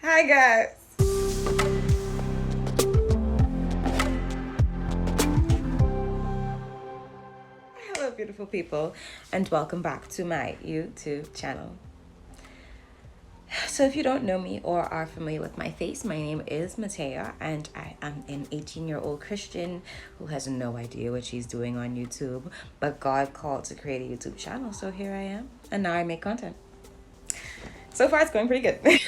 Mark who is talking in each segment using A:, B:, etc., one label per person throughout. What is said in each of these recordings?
A: Hi guys. Hello beautiful people and welcome back to my YouTube channel. So if you don't know me or are familiar with my face, my name is Matejah and I am an 18-year-old Christian who has no idea what she's doing on YouTube, but God called to create a YouTube channel, so here I am and now I make content. So far it's going pretty good.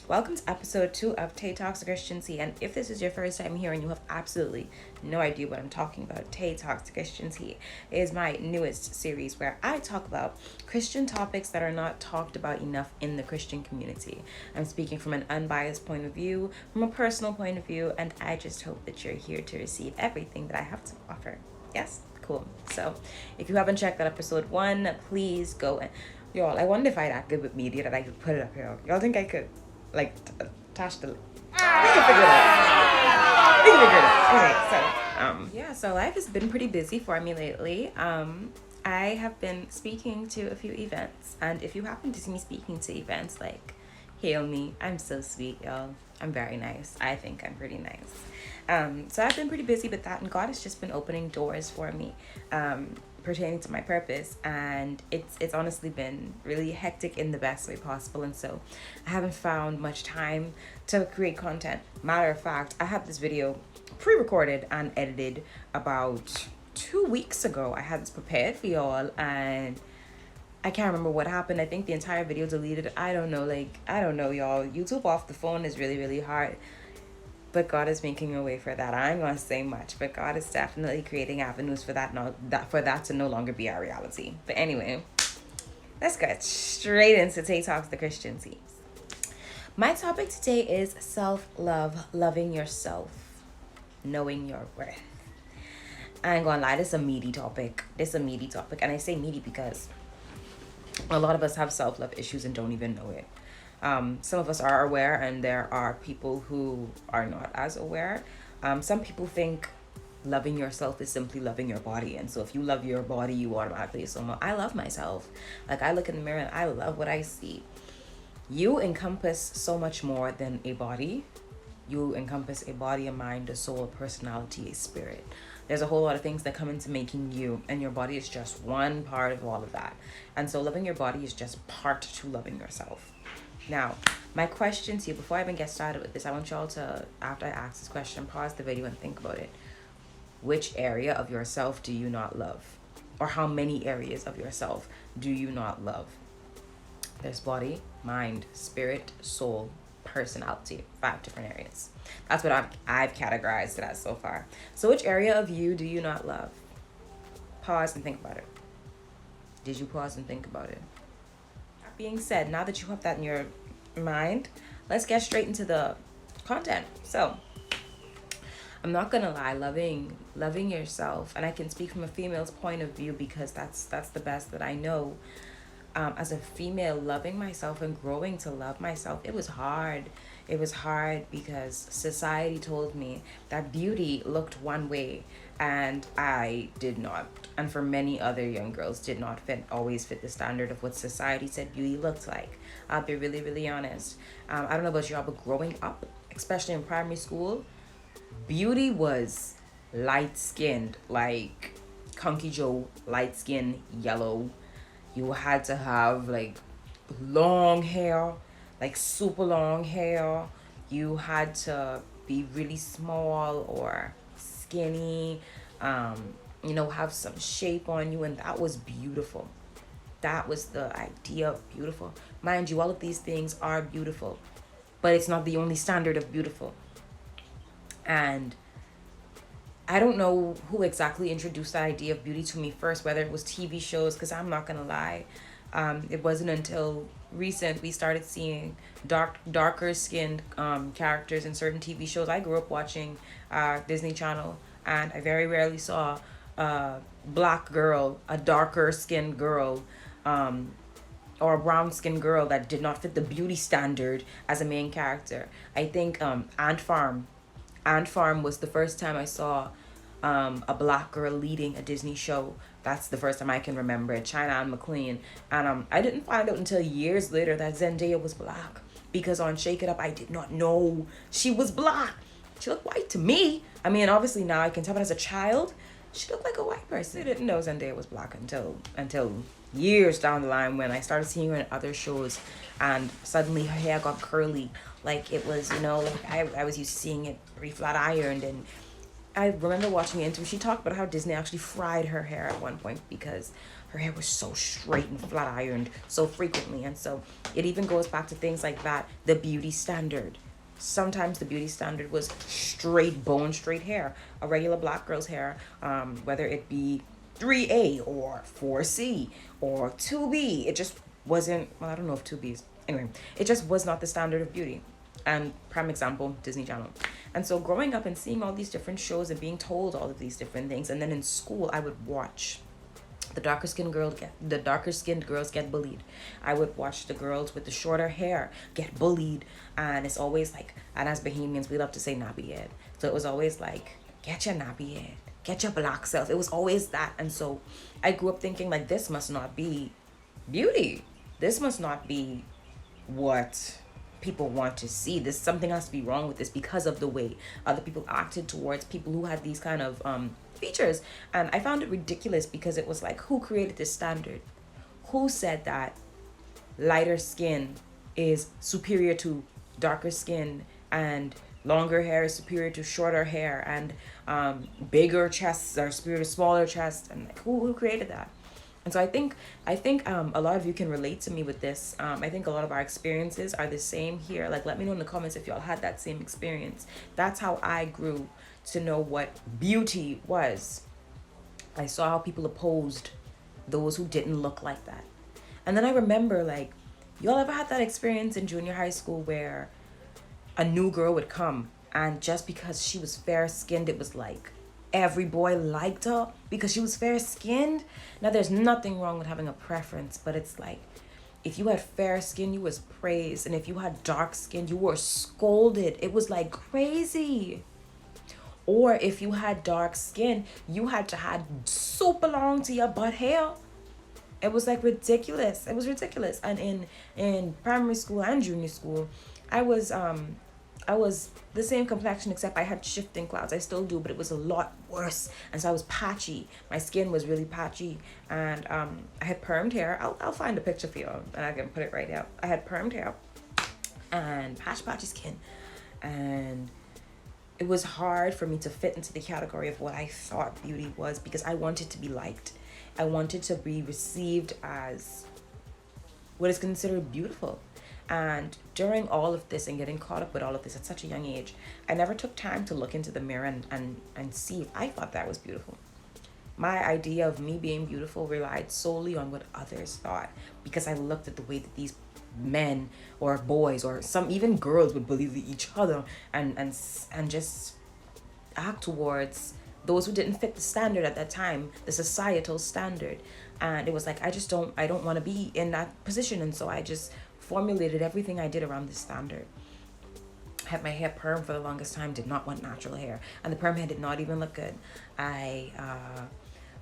A: Welcome to episode 2 of Tay Talks Christian Tea. And if this is your first time here and you have absolutely no idea what I'm talking about, Tay Talks Christian Tea is my newest series where I talk about Christian topics that are not talked about enough in the Christian community. I'm speaking from an unbiased point of view, from a personal point of view, and I just hope that you're here to receive everything that I have to offer. Yes? Cool. So if you haven't checked out episode 1, please go and y'all, I wonder if I that good with media that I could put it up here. Y'all think I could, like, attach the... We can figure it out. We can figure it out. Okay, so, yeah, so life has been pretty busy for me lately. I have been speaking to a few events. And if you happen to see me speaking to events, like, hail me. I'm so sweet, y'all. I'm very nice. I think I'm pretty nice. So I've been pretty busy with that, and God has just been opening doors for me. Pertaining to my purpose, and it's honestly been really hectic in the best way possible, and so I haven't found much time to create content. Matter of fact, I had this video pre-recorded and edited about 2 weeks ago. I had this prepared for y'all and I can't remember what happened. I think the entire video deleted. I don't know, y'all. YouTube off the phone is really, really hard. But God is making a way for that. I ain't gonna say much, but God is definitely creating avenues for that to no longer be our reality. But anyway, let's get straight into Tay Talks the Christian Tea. My topic today is self-love, loving yourself, knowing your worth. I ain't gonna lie, this is a meaty topic. And I say meaty because a lot of us have self-love issues and don't even know it. Some of us are aware, and there are people who are not as aware. Some people think loving yourself is simply loving your body, and so if you love your body, you automatically assume, I love myself. Like, I look in the mirror and I love what I see. You encompass so much more than a body. You encompass a body, a mind, a soul, a personality, a spirit. There's a whole lot of things that come into making you, and your body is just one part of all of that. And so loving your body is just part to loving yourself. Now, my question to you, before I even get started with this, I want y'all to, after I ask this question, pause the video and think about it. Which area of yourself do you not love? Or how many areas of yourself do you not love? There's body, mind, spirit, soul, personality. 5 different areas. That's what I've categorized it as so far. So which area of you do you not love? Pause and think about it. Did you pause and think about it? Being said, now that you have that in your mind, let's get straight into the content. So I'm not gonna lie, loving yourself, and I can speak from a female's point of view because that's the best that I know. As a female, loving myself and growing to love myself, it was hard. It was hard because society told me that beauty looked one way and I did not. And for many other young girls did not always fit the standard of what society said beauty looked like. I'll be really, really honest. I don't know about y'all, but growing up, especially in primary school, beauty was light-skinned, like Conky Joe, light-skinned, yellow. You had to have like long hair, like super long hair. You had to be really small or skinny, have some shape on you, and that was beautiful. That was the idea of beautiful. Mind you, all of these things are beautiful, but it's not the only standard of beautiful. And I don't know who exactly introduced the idea of beauty to me first, whether it was TV shows, because I'm not going to lie. It wasn't until recent we started seeing darker skinned characters in certain TV shows. I grew up watching Disney Channel, and I very rarely saw a black girl, a darker skinned girl, or a brown skinned girl that did not fit the beauty standard as a main character. I think Ant Farm was the first time I saw a black girl leading a Disney show. That's the first time I can remember it. China and McLean. And I didn't find out until years later that Zendaya was black, because on Shake It Up I did not know she was black. She looked white to me. I mean, obviously now I can tell, but as a child, she looked like a white person. I didn't know Zendaya was black until years down the line, when I started seeing her in other shows, and suddenly her hair got curly, like it was, like I was used to seeing it very flat ironed. And I remember watching an interview. She talked about how Disney actually fried her hair at one point because her hair was so straight and flat ironed so frequently. And so it even goes back to things like that, the beauty standard. Sometimes the beauty standard was straight, bone straight hair, a regular black girl's hair, whether it be 3A or 4C or 2B. It just wasn't, well, I don't know if 2B's, anyway, it just was not the standard of beauty. And prime example, Disney Channel. And so growing up and seeing all these different shows and being told all of these different things, and then in school I would watch the darker skinned girls get bullied. I would watch the girls with the shorter hair get bullied, and it's always like, and as Bahamians we love to say nappy head, so it was always like, get your nappy head, get your black self. It was always that. And so I grew up thinking like, this must not be beauty, this must not be what people want to see. This, something has to be wrong with this because of the way other people acted towards people who had these kind of features. And I found it ridiculous, because it was like, who created this standard? Who said that lighter skin is superior to darker skin, and longer hair is superior to shorter hair, and bigger chests are superior to smaller chests? And like, who created that? And so I think a lot of you can relate to me with this. I think a lot of our experiences are the same here. Like, let me know in the comments if y'all had that same experience. That's how I grew to know what beauty was. I saw how people opposed those who didn't look like that. And then I remember, like, y'all ever had that experience in junior high school where a new girl would come, and just because she was fair skinned, it was like every boy liked her because she was fair skinned? Now, there's nothing wrong with having a preference, but it's like, if you had fair skin, you was praised, and if you had dark skin, you were scolded. It was like crazy. Or if you had dark skin, you had to have super long to your butt hair. It was like ridiculous. It was ridiculous. And in primary school and junior school, I was the same complexion, except I had shifting clouds. I still do, but it was a lot worse. And so I was patchy. My skin was really patchy, and I had permed hair. I'll find a picture for you, and I can put it right out. I had permed hair and patchy skin, and it was hard for me to fit into the category of what I thought beauty was, because I wanted to be liked. I wanted to be received as what is considered beautiful. And during all of this and getting caught up with all of this at such a young age, I never took time to look into the mirror and see if I thought that was beautiful. My idea of me being beautiful relied solely on what others thought, because I looked at the way that these men or boys or some even girls would bully each other and just act towards those who didn't fit the standard at that time, the societal standard. And it was like, I don't want to be in that position. And so I just formulated everything I did around this standard. I had my hair perm for the longest time, did not want natural hair, and the perm hair did not even look good. I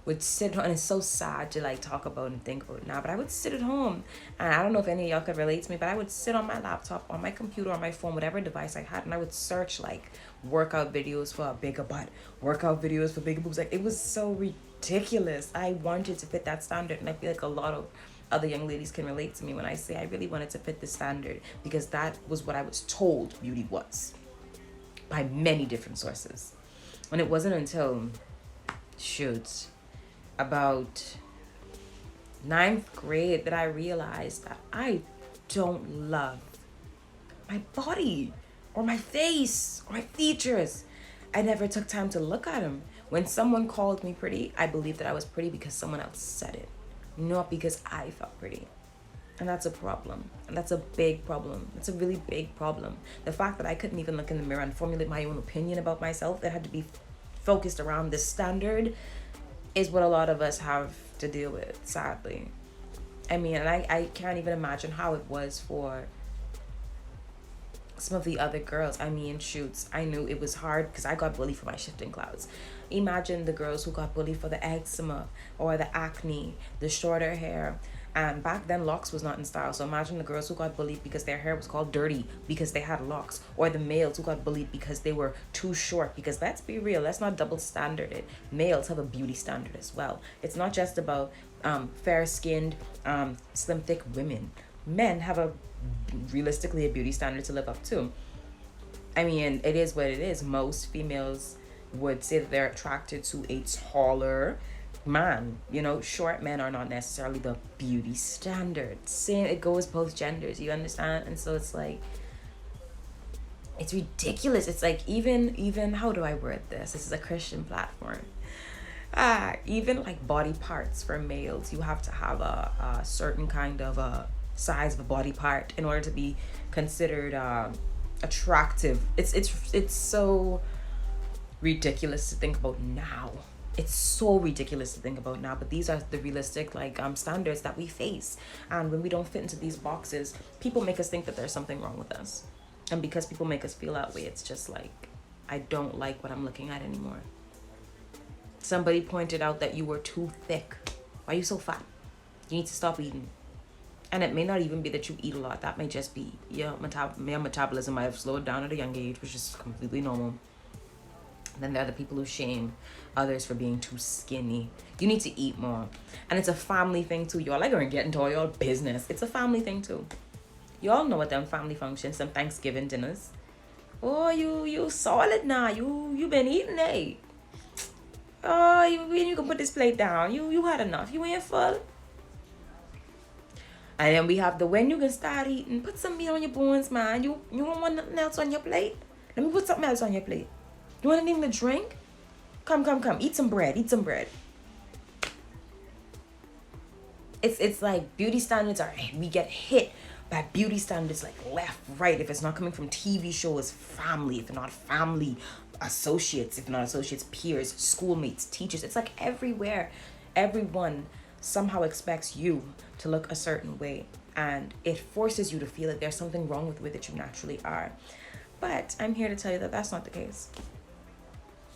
A: would sit, and it's so sad to like talk about and think about it now, but I would sit at home, and I don't know if any of y'all could relate to me, but I would sit on my laptop, on my computer, on my phone, whatever device I had, and I would search like workout videos for a bigger butt, workout videos for bigger boobs. Like, it was so ridiculous. I wanted to fit that standard, and I feel like a lot of other young ladies can relate to me when I say I really wanted to fit the standard, because that was what I was told beauty was by many different sources. And it wasn't until about 9th grade that I realized that I don't love my body or my face or my features. I never took time to look at them. When someone called me pretty, I believed that I was pretty because someone else said it, not because I felt pretty. And that's a problem. And that's a big problem. It's a really big problem. The fact that I couldn't even look in the mirror and formulate my own opinion about myself, that had to be focused around this standard, is what a lot of us have to deal with, sadly. I mean, and I can't even imagine how it was for some of the other girls, I mean, shoots, I knew it was hard because I got bullied for my shifting clouds. Imagine the girls who got bullied for the eczema or the acne, the shorter hair. And back then, locks was not in style. So imagine the girls who got bullied because their hair was called dirty because they had locks, or the males who got bullied because they were too short. Because let's be real, let's not double standard it. Males have a beauty standard as well. It's not just about fair skinned, slim, thick women. Men have a realistically a beauty standard to live up to. I mean, it is what it is. Most females would say that they're attracted to a taller man. You know, short men are not necessarily the beauty standard. Same, it goes both genders, you understand? And so it's like, it's ridiculous. It's like, even how do I word this? This is a Christian platform. Even like body parts for males, you have to have a certain kind of a size of a body part in order to be considered attractive. It's so ridiculous to think about now. It's so ridiculous to think about now, but these are the realistic like standards that we face. And when we don't fit into these boxes, people make us think that there's something wrong with us. And because people make us feel that way, it's just like, I don't like what I'm looking at anymore. Somebody pointed out that you were too thick. Why are you so fat? You need to stop eating. And it may not even be that you eat a lot. That may just be your metabolism might have slowed down at a young age, which is completely normal. And then there are the people who shame others for being too skinny. You need to eat more. And it's a family thing too. Y'all like going to get into all your business. It's a family thing too. Y'all know what them family functions, some Thanksgiving dinners. Oh, you solid now. You been eating, eh? Oh, you can put this plate down. You had enough. You ain't full. And then we have the when you can start eating. Put some meat on your bones, man. You don't want nothing else on your plate? Let me put something else on your plate. You want anything to drink? Come. Eat some bread. It's like beauty standards we get hit by beauty standards like left, right. If it's not coming from TV shows, family. If not family, associates. If not associates, peers, schoolmates, teachers. It's like everywhere. Everyone somehow expects you to look a certain way. And it forces you to feel that there's something wrong with the way that you naturally are. But I'm here to tell you that that's not the case.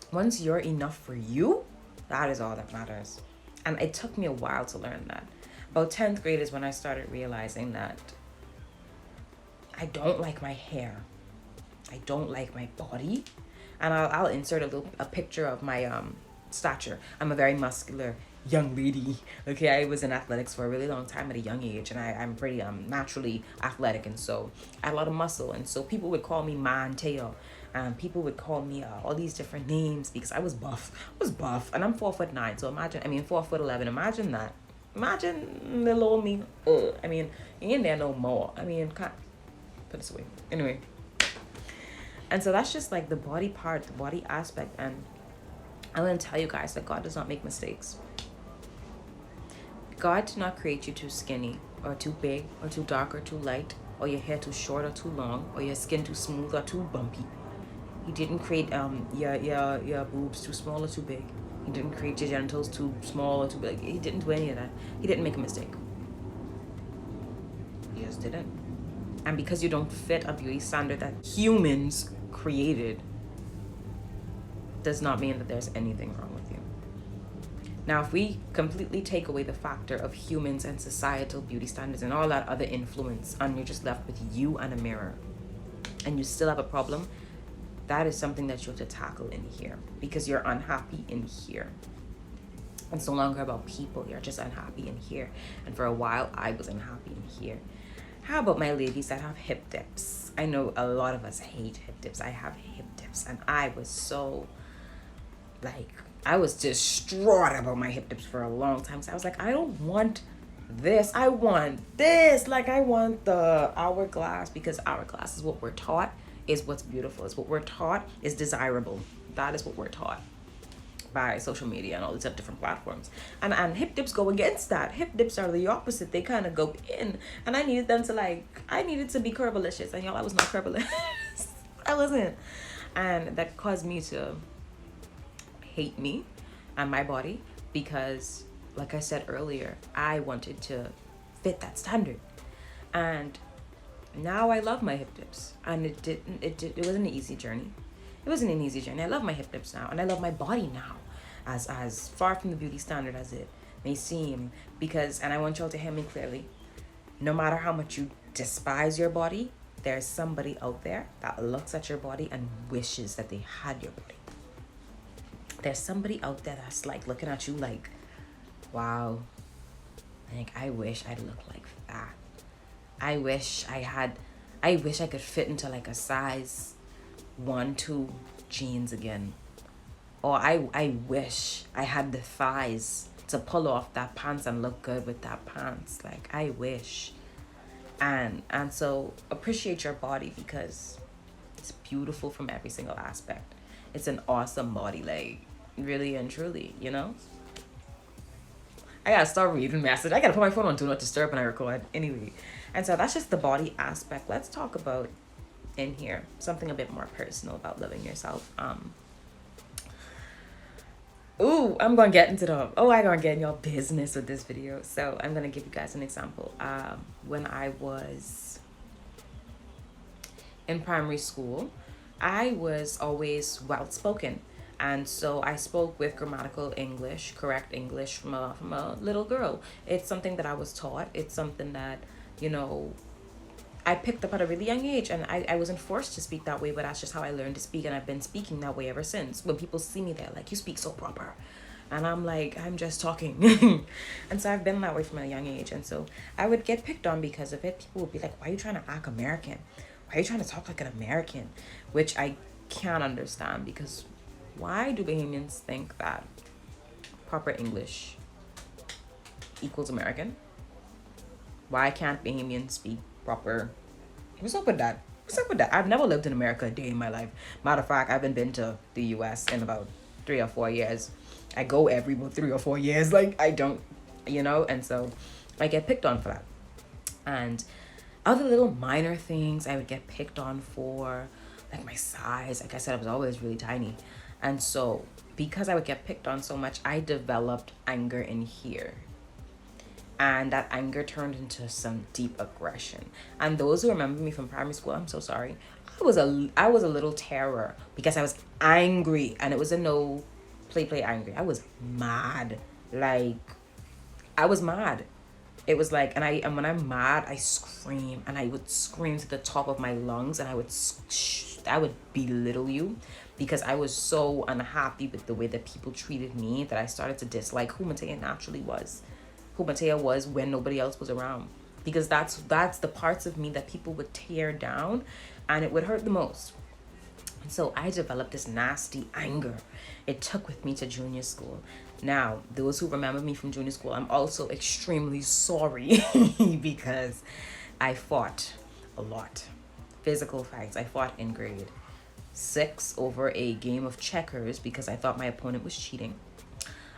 A: Once you're enough for you, that is all that matters. And it took me a while to learn that. About 10th grade is when I started realizing that I don't like my hair. I don't like my body. And I'll insert a picture of my stature. I'm a very muscular young lady. Okay, I was in athletics for a really long time at a young age, and I'm pretty naturally athletic, and so I had a lot of muscle, and so people would call me Matejah. People would call me all these different names because I was buff. And I'm 4'9". So imagine, 4'11". Imagine that. Imagine little old me. I mean, you ain't there no more. Can't put this away. Anyway. And so that's just like the body part, the body aspect. And I'm going to tell you guys that God does not make mistakes. God did not create you too skinny or too big or too dark or too light, or your hair too short or too long, or your skin too smooth or too bumpy. He didn't create your boobs too small or too big. He didn't create your genitals too small or too big. He didn't do any of that. He didn't make a mistake. He just didn't. And because you don't fit a beauty standard that humans created, does not mean that there's anything wrong with you. Now, if we completely take away the factor of humans and societal beauty standards and all that other influence, and you're just left with you and a mirror, and you still have a problem, that is something that you have to tackle in here, because you're unhappy in here. It's no longer about people. You're just unhappy in here. And for a while, I was unhappy in here. How about my ladies that have hip dips? I know a lot of us hate hip dips. I have hip dips, and I was so, I was distraught about my hip dips for a long time. So I was like, I don't want this. I want this. I want the hourglass, because hourglass is what we're taught is what's beautiful. Is what we're taught is desirable. That is what we're taught by social media and all these other different platforms. And hip dips go against that. Hip dips are the opposite. They kind of go in. And I needed them to I needed to be curvilicious. And y'all, I was not curvilicious. I wasn't. And that caused me to hate me and my body, because like I said earlier, I wanted to fit that standard. And Now I love my hip dips, and it wasn't an easy journey. It wasn't an easy journey. I love my hip dips now, and I love my body now, as far from the beauty standard as it may seem. Because, and I want y'all to hear me clearly, no matter how much you despise your body, there's somebody out there that looks at your body and wishes that they had your body. There's somebody out there that's like looking at you like, wow, like I wish I looked like that. I wish I could fit into like a size 1-2 jeans again. Or I wish I had the thighs to pull off that pants and look good with that pants. Like I wish. And so appreciate your body, because it's beautiful from every single aspect. It's an awesome body, like really and truly, you know? I gotta start reading message. I gotta put my phone on do not disturb when I record. Anyway. And so that's just the body aspect. Let's talk about in here something a bit more personal about loving yourself. I'm gonna get into I'm gonna get in your business with this video. So I'm gonna give you guys an example. When I was in primary school, I was always well spoken. And so I spoke with grammatical English, correct English from a little girl. It's something that I was taught. It's something that, you know, I picked up at a really young age, and I wasn't forced to speak that way, but that's just how I learned to speak, and I've been speaking that way ever since. When people see me, they're like, you speak so proper. And I'm like, I'm just talking. And so I've been that way from a young age. And so I would get picked on because of it. People would be like, why are you trying to act American? Why are you trying to talk like an American? Which I can't understand, because why do Bahamians think that proper English equals American? Why can't Bahamians speak proper? What's up with that? I've never lived in America a day in my life. Matter of fact, I haven't been to the US in about 3 or 4 years. I go every 3 or 4 years. Like, I don't, you know? And so I get picked on for that. And other little minor things I would get picked on for, like my size. Like I said, I was always really tiny. And so because I would get picked on so much, I developed anger in here. And that anger turned into some deep aggression. And those who remember me from primary school, I'm so sorry. I was a little terror because I was angry, and it was a no play angry. I was mad. Like, I was mad. It was like, and when I'm mad, I scream, and I would scream to the top of my lungs, and I would belittle you, because I was so unhappy with the way that people treated me that I started to dislike who Matejah naturally was, who Matejah was when nobody else was around, because that's the parts of me that people would tear down, and it would hurt the most. And so I developed this nasty anger. It took with me to junior school. Now, those who remember me from junior school, I'm also extremely sorry because I fought a lot. Physical fights. I fought in grade 6 over a game of checkers because I thought my opponent was cheating.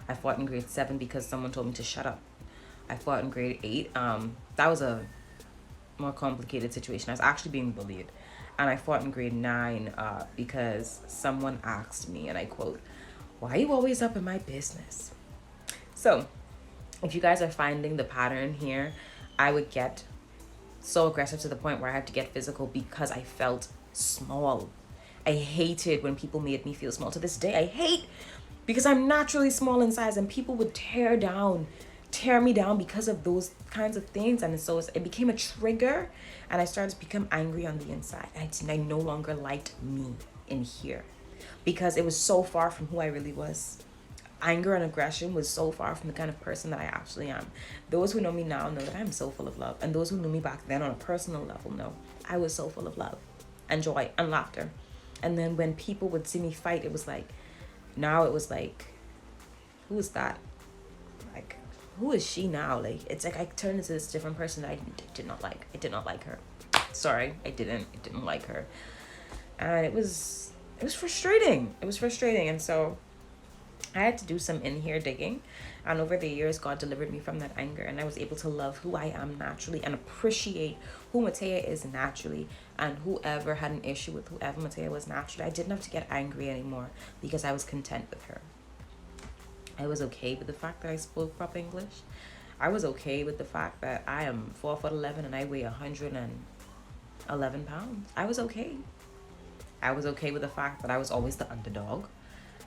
A: I fought in grade 7 because someone told me to shut up. I fought in grade 8. That was a more complicated situation. I was actually being bullied. And I fought in grade 9 because someone asked me, and I quote, "Why are you always up in my business?" So if you guys are finding the pattern here, I would get so aggressive to the point where I had to get physical because I felt small. I hated when people made me feel small. To this day, I hate, because I'm naturally small in size, and people would tear me down because of those kinds of things. And so it became a trigger, and I started to become angry on the inside. I no longer liked me in here because it was so far from who I really was. Anger and aggression was so far from the kind of person that I actually am. Those who know me now know that I'm so full of love, and those who knew me back then on a personal level know I was so full of love and joy and laughter. And then when people would see me fight, it was like, who is that? Like, who is she now? Like, it's like I turned into this different person that I did not like. I did not like her. Sorry, I didn't like her. And it was frustrating. It was frustrating. And so I had to do some in here digging. And over the years, God delivered me from that anger. And I was able to love who I am naturally and appreciate who Matejah is naturally. And whoever had an issue with whoever Matejah was naturally, I didn't have to get angry anymore because I was content with her. I was okay with the fact that I spoke proper English. I was okay with the fact that I am 4'11" and I weigh 100 and 11 pounds. I was okay. I was okay with the fact that I was always the underdog.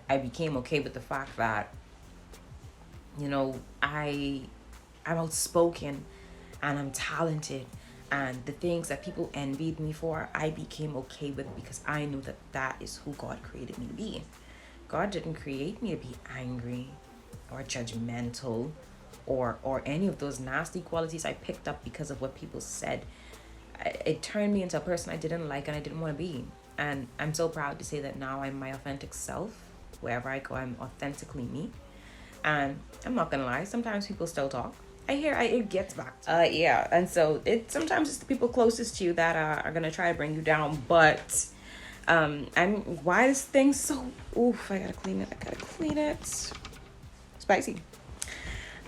A: I became okay with the fact that, I'm outspoken and I'm talented, and the things that people envied me for, I became okay with because I knew that that is who God created me to be. God didn't create me to be angry or judgmental or any of those nasty qualities I picked up because of what people said. It turned me into a person I didn't like and I didn't want to be. And I'm so proud to say that now I'm my authentic self. Wherever I go, I'm authentically me. And I'm not gonna lie, sometimes people still talk. It gets back. Yeah, and so sometimes it's the people closest to you that are gonna try to bring you down. But why is things so? Oof! I gotta clean it. Spicy.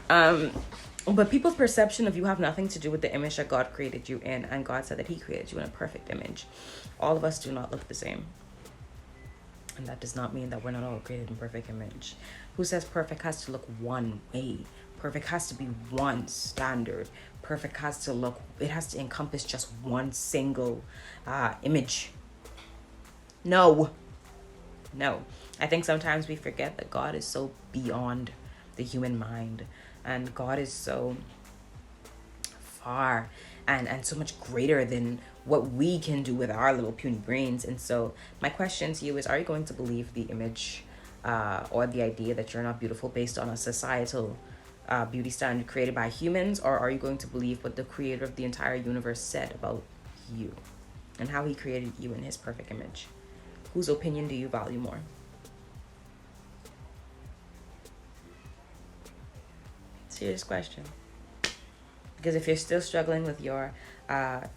A: But people's perception of you have nothing to do with the image that God created you in, and God said that He created you in a perfect image. All of us do not look the same. And that does not mean that we're not all created in perfect image. Who says perfect has to look one way? Perfect has to be one standard. Perfect has to encompass just one single image. No. I think sometimes we forget that God is so beyond the human mind. And God is so far and so much greater than what we can do with our little puny brains. And so my question to you is, are you going to believe the image or the idea that you're not beautiful based on a societal beauty standard created by humans? Or are you going to believe what the creator of the entire universe said about you and how He created you in His perfect image? Whose opinion do you value more? Serious question. Because if you're still struggling with your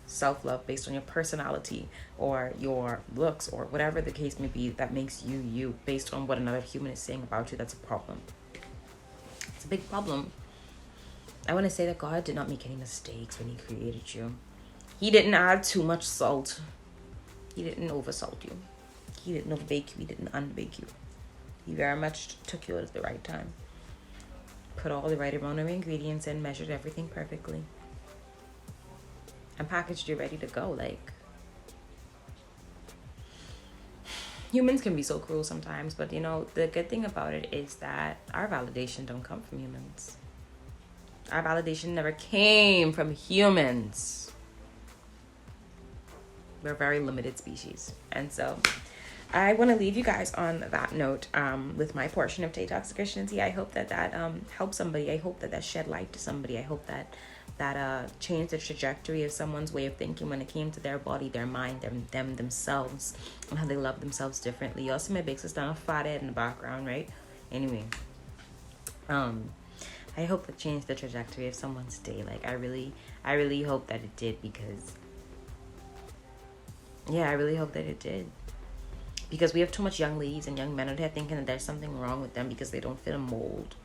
A: self-love based on your personality or your looks or whatever the case may be that makes you based on what another human is saying about you, that's a problem. It's a big problem. I want to say that God did not make any mistakes when He created you. He didn't add too much salt. He didn't oversalt you. He didn't overbake you. He didn't underbake you. He very much took you at the right time. Put all the right amount of ingredients in, measured everything perfectly, and packaged you ready to go. Like, humans can be so cruel sometimes, but the good thing about it is that our validation don't come from humans. Our validation never came from humans. We're a very limited species. And so I want to leave you guys on that note with my portion of Tay Talks Christianity. I hope that helps somebody. I hope that shed light to somebody. I hope that changed the trajectory of someone's way of thinking when it came to their body, their mind, themselves, and how they love themselves differently. You also my big sister on a fat head in the background, right? Anyway, I hope that changed the trajectory of someone's day. Like, I really hope that it did, because I really hope that it did. Because we have too much young ladies and young men out there thinking that there's something wrong with them because they don't fit a mold.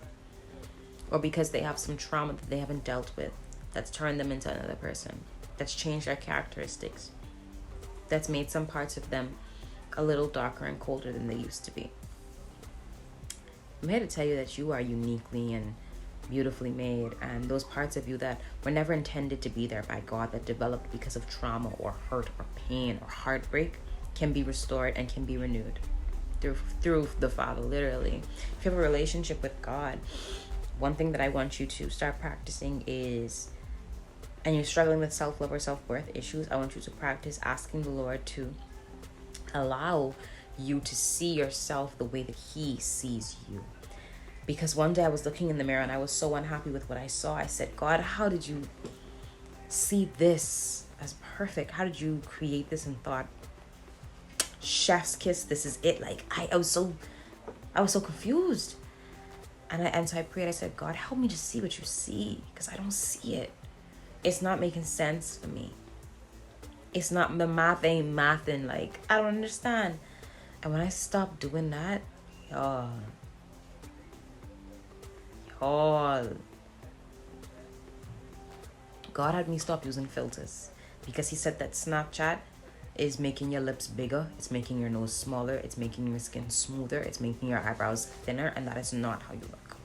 A: Or because they have some trauma that they haven't dealt with that's turned them into another person. That's changed their characteristics. That's made some parts of them a little darker and colder than they used to be. I'm here to tell you that you are uniquely and beautifully made. And those parts of you that were never intended to be there by God, that developed because of trauma or hurt or pain or heartbreak, can be restored and can be renewed through the Father, literally. If you have a relationship with God, one thing that I want you to start practicing is, and you're struggling with self-love or self-worth issues, I want you to practice asking the Lord to allow you to see yourself the way that He sees you. Because one day I was looking in the mirror and I was so unhappy with what I saw. I said, God, how did you see this as perfect? How did you create this and thought, chef's kiss, this is it? Like, I was so confused. And so I prayed. I said, God, help me to see what you see, because I don't see it. It's not making sense for me. It's not, the math ain't mathing. Like, I don't understand. And when I stopped doing that, y'all, God had me stop using filters, because He said that Snapchat is making your lips bigger, it's making your nose smaller, it's making your skin smoother, it's making your eyebrows thinner, and that is not how you look.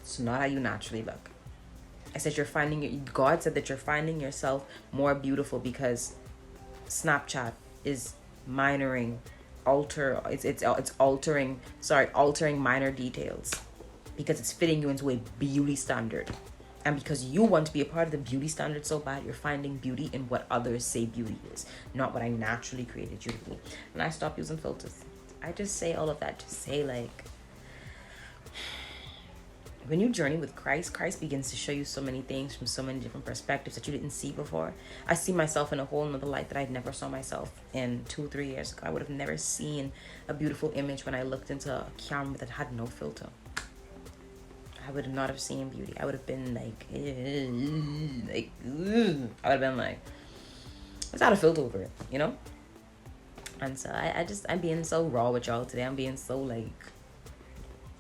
A: It's not how you naturally look. I said God said that you're finding yourself more beautiful because Snapchat is minoring, altering minor details because it's fitting you into a beauty standard. And because you want to be a part of the beauty standard so bad, you're finding beauty in what others say beauty is, not what I naturally created you to be. And I stopped using filters. I just say all of that to say, like, when you journey with Christ begins to show you so many things from so many different perspectives that you didn't see before. I see myself in a whole nother light that I never saw myself in 2-3 years ago. I would have never seen a beautiful image when I looked into a camera that had no filter. I would not have seen beauty. I would have been like, I would have been like, let's add a filter over it, you know? And so I'm being so raw with y'all today. I'm being so like,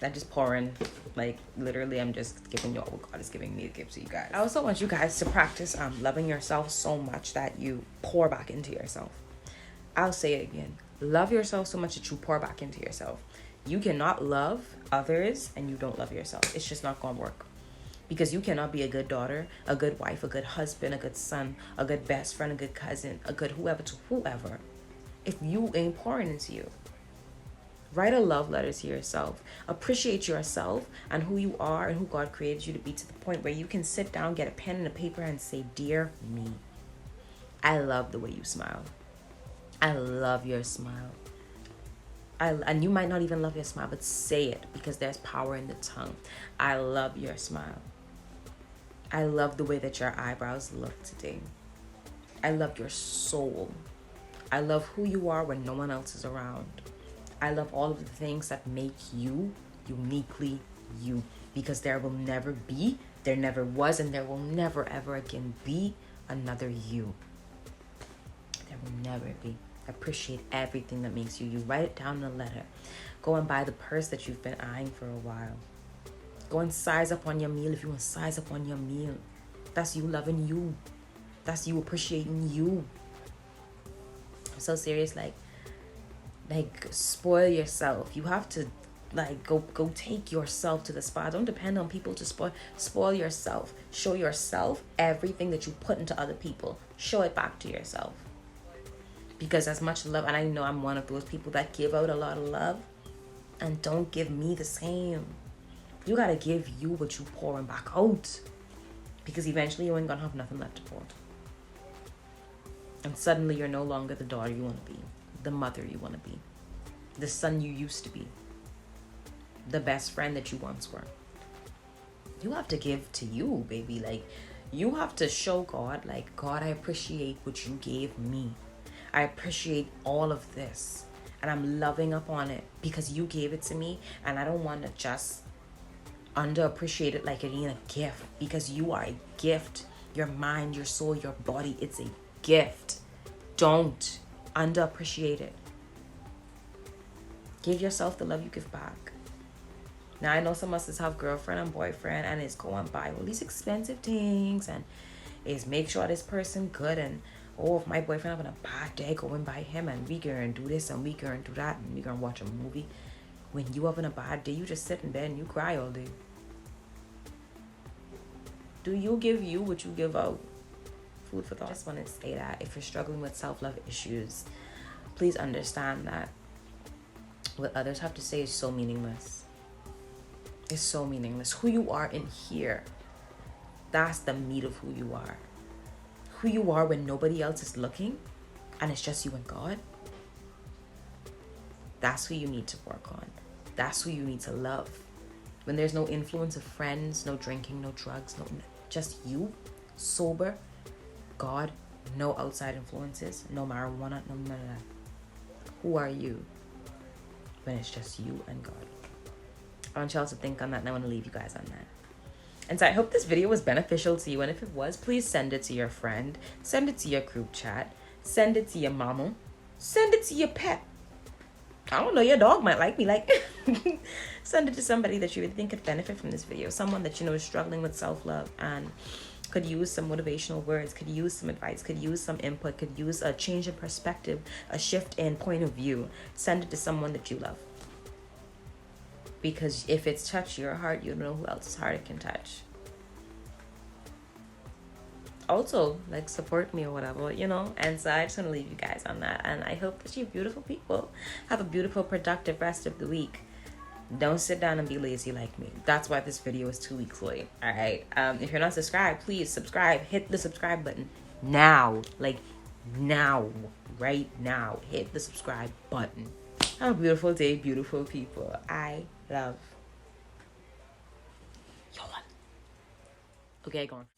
A: I'm just pouring, like, literally I'm just giving you all what God is giving me to give to you guys. I also want you guys to practice loving yourself so much that you pour back into yourself. I'll say it again. Love yourself so much that you pour back into yourself. You cannot love others and you don't love yourself. It's just not gonna work. Because you cannot be a good daughter, a good wife, a good husband, a good son, a good best friend, a good cousin, a good whoever to whoever, if you ain't pouring into you. Write a love letter to yourself. Appreciate yourself and who you are and who God created you to be, to the point where you can sit down, get a pen and a paper and say, dear me, I love the way you smile. I love your smile. And you might not even love your smile, but say it, because there's power in the tongue. I love your smile. I love the way that your eyebrows look today. I love your soul. I love who you are when no one else is around. I love all of the things that make you uniquely you, because there will never be, there never was, and there will never ever again be another you. There will never be. Appreciate everything that makes you you. Write it down in a letter. Go and buy the purse that you've been eyeing for a while. Go and size up on your meal if you want to size up on your meal. That's you loving you. That's you appreciating you. I'm so serious. Like spoil yourself. You have to go take yourself to the spa. Don't depend on people to spoil yourself. Show yourself everything that you put into other people. Show it back to yourself. Because as much love, and I know I'm one of those people that give out a lot of love and don't give me the same. You gotta give you what you pouring back out, because eventually you ain't gonna have nothing left to pour. And suddenly you're no longer the daughter you want to be, the mother you want to be, the son you used to be, the best friend that you once were. You have to give to you, baby. Like, you have to show God, like, God, I appreciate what you gave me. I appreciate all of this, and I'm loving up on it because you gave it to me, and I don't want to just underappreciate it like it ain't a gift, because you are a gift. Your mind, your soul, your body, it's a gift. Don't underappreciate it. Give yourself the love you give back. Now, I know some of us have girlfriend and boyfriend, and it's go and buy all these expensive things, and is make sure this person good, and oh, if my boyfriend having a bad day, go and buy him, and we gonna do this and we gonna do that, and we gonna watch a movie. When you having a bad day, you just sit in bed and you cry all day. Do you give you what you give out? Food for thought. I just want to say that if you're struggling with self-love issues, please understand that what others have to say is so meaningless. It's so meaningless. Who you are in here, that's the meat of who you are. Who you are when nobody else is looking and it's just you and God, that's who you need to work on. That's who you need to love. When there's no influence of friends, no drinking, no drugs, no, just you, sober, God, no outside influences, no marijuana, no none of that. Who are you when it's just you and God? I want y'all to think on that, and I want to leave you guys on that. And so I hope this video was beneficial to you, and if it was, please send it to your friend, send it to your group chat, send it to your mama, send it to your pet. I don't know, your dog might like me, like send it to somebody that you would think could benefit from this video, someone that you know is struggling with self-love and could use some motivational words, could use some advice, could use some input, could use a change in perspective, a shift in point of view. Send it to someone that you love. Because if it's touched your heart, you don't know who else's heart it can touch. also like support me or whatever, you know. And so I just want to leave you guys on that, and I hope that you beautiful people have a beautiful productive rest of the week. Don't sit down and be lazy like me. That's why this video is 2 weeks late. All right. If you're not subscribed, please subscribe. Hit the subscribe button now. Like now. Right now. Hit the subscribe button. Have a beautiful day, beautiful people. I love y'all. Okay, go on.